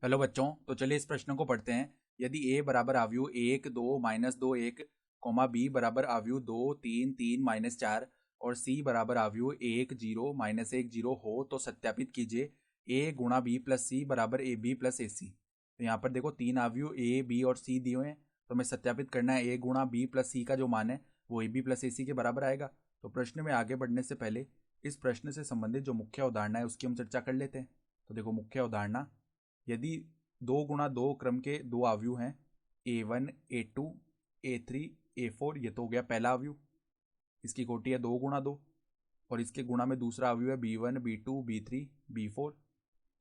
Hello बच्चों, तो चलिए इस प्रश्न को पढ़ते हैं। यदि a बराबर आव्यूह 1 2 -2 1, b बराबर आव्यूह 2 3 3 -4 और c बराबर आव्यूह 1 0 -1 0 हो तो सत्यापित कीजिए a गुणा b प्लस c बराबर ए बी प्लस ए सी। तो यहाँ पर देखो तीन आव्यूह a b और c दिए हुए हैं, तो हमें सत्यापित करना है a गुणा b प्लस c का जो मान है वो ए बी प्लस ए सी के बराबर आएगा। तो प्रश्न में आगे बढ़ने से पहले इस प्रश्न से संबंधित जो मुख्य अवधारणा है उसकी हम चर्चा कर लेते हैं। तो देखो मुख्य अवधारणा, यदि 2 गुणा 2 क्रम के दो आव्यूह हैं a1 a2 a3 a4, ये तो हो गया पहला आव्यूह, इसकी कोटि है 2 गुणा 2 और इसके गुणा में दूसरा आव्यूह है b1 b2 b3 b4।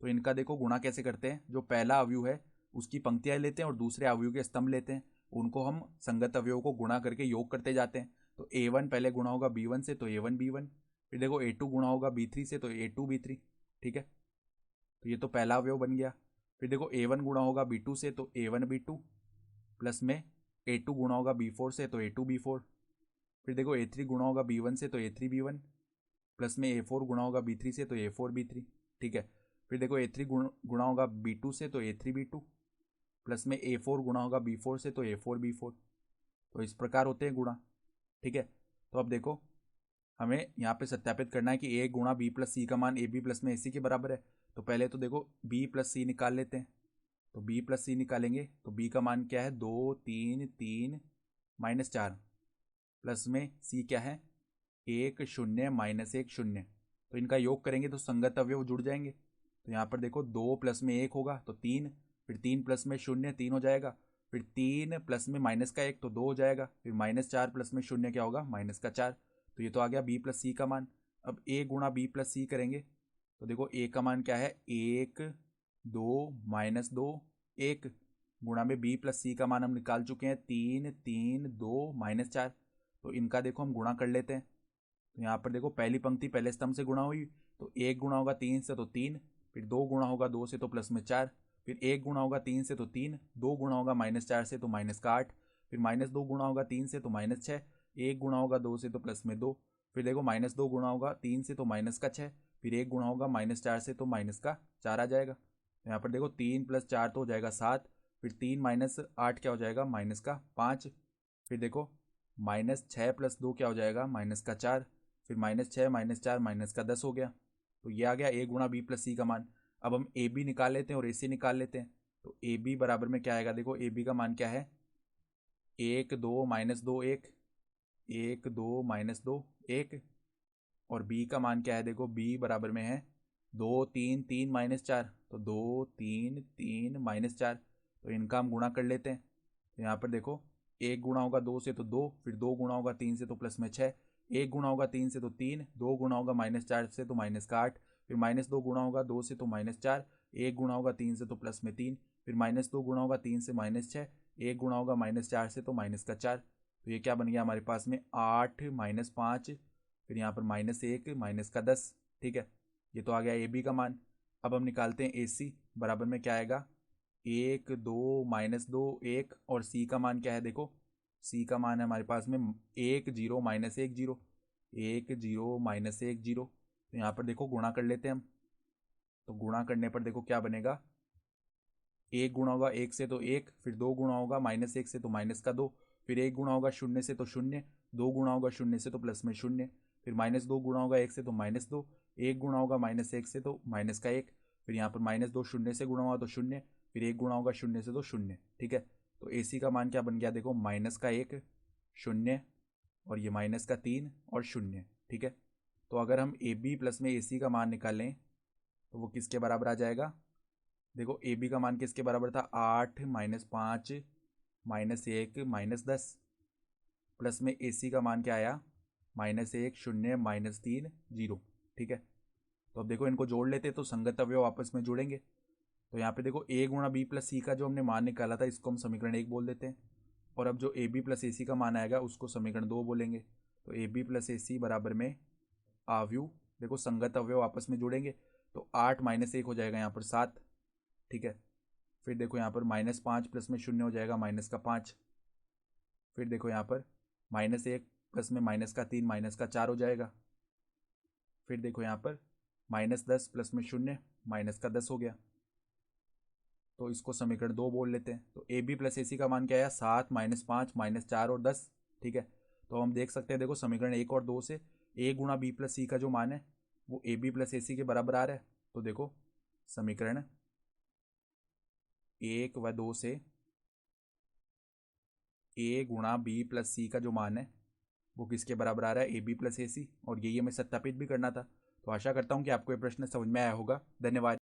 तो इनका देखो गुणा कैसे करते हैं, जो पहला आव्यूह है उसकी पंक्तियां लेते हैं और दूसरे आव्यूह के स्तंभ लेते हैं, उनको हम संगत अवयवों को गुणा करके योग करते जाते हैं। तो a1 पहले गुणा होगा b1 से तो a1 b1, फिर देखो a2 गुणा होगा b3 से तो a2 b3। ठीक है, तो ये तो पहला अवयव बन गया। फिर देखो a1 गुणा होगा b2 से तो a1 b2, प्लस में a2 गुणा होगा b4 से तो a2 b4। फिर देखो a3 गुणा होगा b1 से तो a3 b1, प्लस में a4 गुणा होगा b3 से तो a4 b3। ठीक है, फिर देखो a3 गुणा होगा b2 से तो a3 b2, प्लस में a4 गुणा होगा b4 से तो a4 b4। तो इस प्रकार होते हैं गुणा। ठीक है, तो अब देखो हमें यहाँ पे सत्यापित करना है कि a गुणा b प्लस सी का मान ए बी प्लस में ए सी के बराबर है। तो पहले तो देखो b प्लस सी निकाल लेते हैं। तो b प्लस सी निकालेंगे तो b का मान क्या है 2 3 3 -4, प्लस में c क्या है 1 0 -1 0। तो इनका योग करेंगे तो संगत अवयव जुड़ जाएंगे। तो यहाँ पर देखो 2 प्लस में 1 होगा तो 3, फिर 3 प्लस में 0 3 हो जाएगा, फिर 3 प्लस में माइनस का 1 तो 2 हो जाएगा, फिर -4 प्लस में 0 क्या होगा -4। तो ये तो आ गया b प्लस सी का मान। अब a गुणा b प्लस सी करेंगे तो देखो a का मान क्या है 1 2 -2 1, गुणा में b प्लस सी का मान हम निकाल चुके हैं 3 3 2 -4। तो इनका देखो हम गुणा कर लेते हैं। तो यहाँ पर देखो पहली पंक्ति पहले स्तंभ से गुणा हुई, तो 1 गुणा होगा 3 से तो 3, फिर 2 गुणा होगा 2 से तो प्लस में 4, फिर 1 गुणा होगा 3 से तो 3, 2 गुणा होगा -4 से तो -8, फिर -2 गुणा होगा 3 से तो -6, 1 गुणा होगा 2 से तो प्लस में 2, फिर देखो -2 गुणा होगा 3 से तो -6, फिर 1 गुणा होगा -4 से तो -4 आ जाएगा। तो यहाँ पर देखो 3 + 4 तो हो जाएगा 7, फिर 3 -8 क्या हो जाएगा -5, फिर देखो -6 + 2 क्या हो जाएगा -4, फिर -6 -4 -10 हो गया। तो ये आ गया a गुणा b प्लस सी का मान। अब हम ए बी निकाल लेते हैं और ए सी निकाल लेते हैं। तो ए बी बराबर में क्या आएगा, देखो ए बी का मान क्या है 1 2 -2 1, 1 2 -2 1, और b का मान क्या है, देखो b बराबर में है 2 3 3 -4, तो 2 3 3 -4। तो इनका हम गुणा कर लेते हैं। तो यहाँ पर देखो 1 गुणा होगा 2 से तो 2, फिर 2 गुणा होगा 3 से तो प्लस में 6, 1 गुणा होगा 3 से तो 3, 2 गुणा होगा -4 से तो -8, फिर -2 गुणा होगा 2 से तो -4, 1 गुणा होगा 3 से तो प्लस में 3, फिर -2 गुणा होगा 3 से -6, 1 गुणा होगा -4 से तो -4। तो ये क्या बन गया हमारे पास में 8 -5, फिर यहाँ पर -1 -10। ठीक है, ये तो आ गया ए बी का मान। अब हम निकालते हैं ए सी, बराबर में क्या आएगा 1 2 -2 1, और सी का मान क्या है, देखो सी का मान है हमारे पास में 1 0 -1 0, 1 0 -1 0। तो यहाँ पर देखो गुणा कर लेते हैं हम। तो गुणा करने पर देखो क्या बनेगा, 1 गुणा होगा 1 से तो 1, फिर 2 गुणा होगा -1 से तो -2, फिर 1 गुणा होगा 0 से तो 0, 2 गुणा होगा 0 से तो प्लस में 0, फिर -2 गुणा होगा 1 से तो -2, 1 गुणा होगा -1 से तो -1, फिर यहाँ पर -2 0 से गुणा हुआ तो 0, फिर 1 गुणा होगा 0 से तो 0। ठीक है, तो ए सी का मान क्या बन गया, देखो -1 0 और ये -3 और 0। ठीक है, तो अगर हम ए बी प्लस में ए सी का मान निकालें तो वो किसके बराबर आ जाएगा, देखो ए बी का मान किसके बराबर था 8 -5 -1 -10, प्लस में ए सी का मान क्या आया -1 0 -3 0। ठीक है, तो अब देखो इनको जोड़ लेते तो संगत अवयव आपस में जुड़ेंगे। तो यहाँ पे देखो a गुणा b प्लस सी का जो हमने मान निकाला था इसको हम समीकरण 1 बोल देते हैं, और अब जो ए बी प्लस ए सी का मान आएगा उसको समीकरण 2 बोलेंगे। तो ए बी प्लस ए सी बराबर में आव्यूह, देखो संगत अवयव आपस में जुड़ेंगे तो 8 -1 हो जाएगा यहाँ पर 7। ठीक है, फिर देखो यहाँ पर -5 प्लस में 0 हो जाएगा -5, फिर देखो यहाँ पर -1 प्लस में -3 -4 हो जाएगा, फिर देखो यहाँ पर -10 प्लस में 0 -10 हो गया, तो इसको समीकरण 2 बोल लेते हैं। तो ए बी प्लस ए सी का मान क्या आया, 7 -5 -4 और 10। ठीक है, तो हम देख सकते हैं, देखो समीकरण 1 और 2 से ए गुणा बी प्लस सी का जो मान है वो ए बी प्लस ए सी के बराबर आ रहा है। तो देखो समीकरण 1 व 2 से ए गुणा बी प्लस सी का जो मान है वो किसके बराबर आ रहा है, ए बी प्लस ए सी। और यही हमें सत्यापित भी करना था। तो आशा करता हूँ कि आपको ये प्रश्न समझ में आया होगा। धन्यवाद।